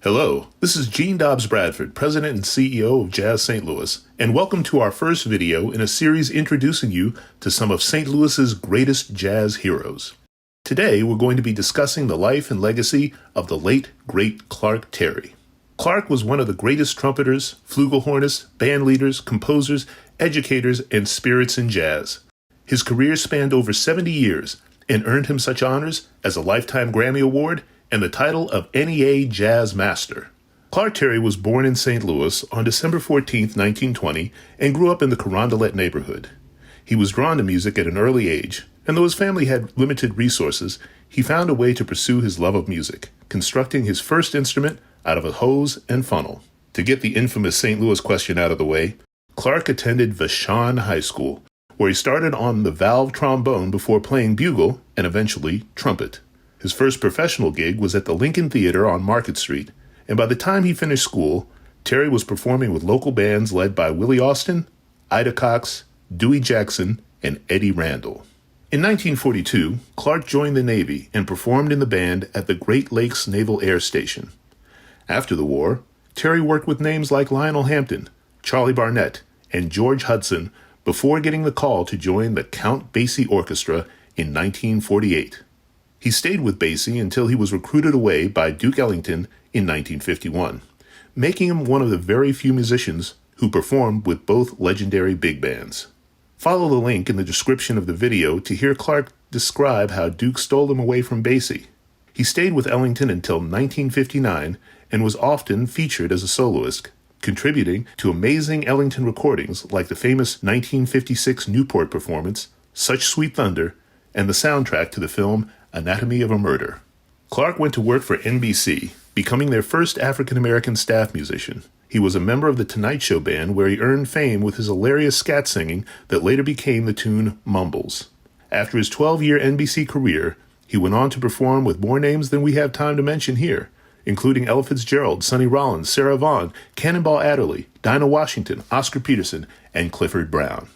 Hello, this is Gene Dobbs Bradford, President and CEO of Jazz St. Louis, and welcome to our first video in a series introducing you to some of St. Louis's greatest jazz heroes. Today, we're going to be discussing the life and legacy of the late, great Clark Terry. Clark was one of the greatest trumpeters, flugelhornists, band leaders, composers, educators, and spirits in jazz. His career spanned over 70 years and earned him such honors as a Lifetime Grammy Award and the title of NEA Jazz Master. Clark Terry was born in St. Louis on December 14, 1920, and grew up in the Carondelet neighborhood. He was drawn to music at an early age, and though his family had limited resources, he found a way to pursue his love of music, constructing his first instrument out of a hose and funnel. To get the infamous St. Louis question out of the way, Clark attended Vashon High School, where he started on the valve trombone before playing bugle and eventually trumpet. His first professional gig was at the Lincoln Theater on Market Street, and by the time he finished school, Terry was performing with local bands led by Willie Austin, Ida Cox, Dewey Jackson, and Eddie Randall. In 1942, Clark joined the Navy and performed in the band at the Great Lakes Naval Air Station. After the war, Terry worked with names like Lionel Hampton, Charlie Barnett, and George Hudson before getting the call to join the Count Basie Orchestra in 1948. He stayed with Basie until he was recruited away by Duke Ellington in 1951, making him one of the very few musicians who performed with both legendary big bands. Follow the link in the description of the video to hear Clark describe how Duke stole him away from Basie. He stayed with Ellington until 1959 and was often featured as a soloist, contributing to amazing Ellington recordings like the famous 1956 Newport performance, Such Sweet Thunder, and the soundtrack to the film Anatomy of a Murder. Clark went to work for NBC, becoming their first African-American staff musician. He was a member of the Tonight Show band where he earned fame with his hilarious scat singing that later became the tune Mumbles. After his 12-year NBC career, he went on to perform with more names than we have time to mention here, including Ella Fitzgerald, Sonny Rollins, Sarah Vaughan, Cannonball Adderley, Dinah Washington, Oscar Peterson, and Clifford Brown.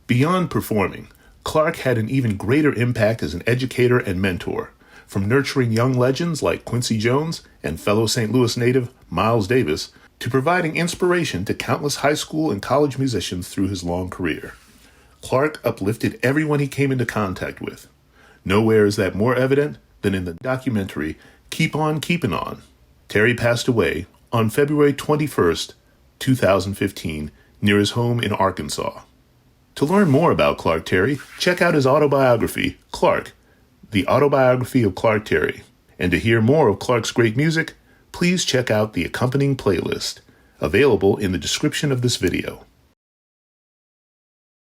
Beyond performing, Clark had an even greater impact as an educator and mentor, from nurturing young legends like Quincy Jones and fellow St. Louis native Miles Davis to providing inspiration to countless high school and college musicians through his long career. Clark uplifted everyone he came into contact with. Nowhere is that more evident than in the documentary Keep On Keepin' On. Terry passed away on February 21st, 2015, near his home in Arkansas. To learn more about Clark Terry, check out his autobiography, Clark, The Autobiography of Clark Terry. And to hear more of Clark's great music, please check out the accompanying playlist, available in the description of this video.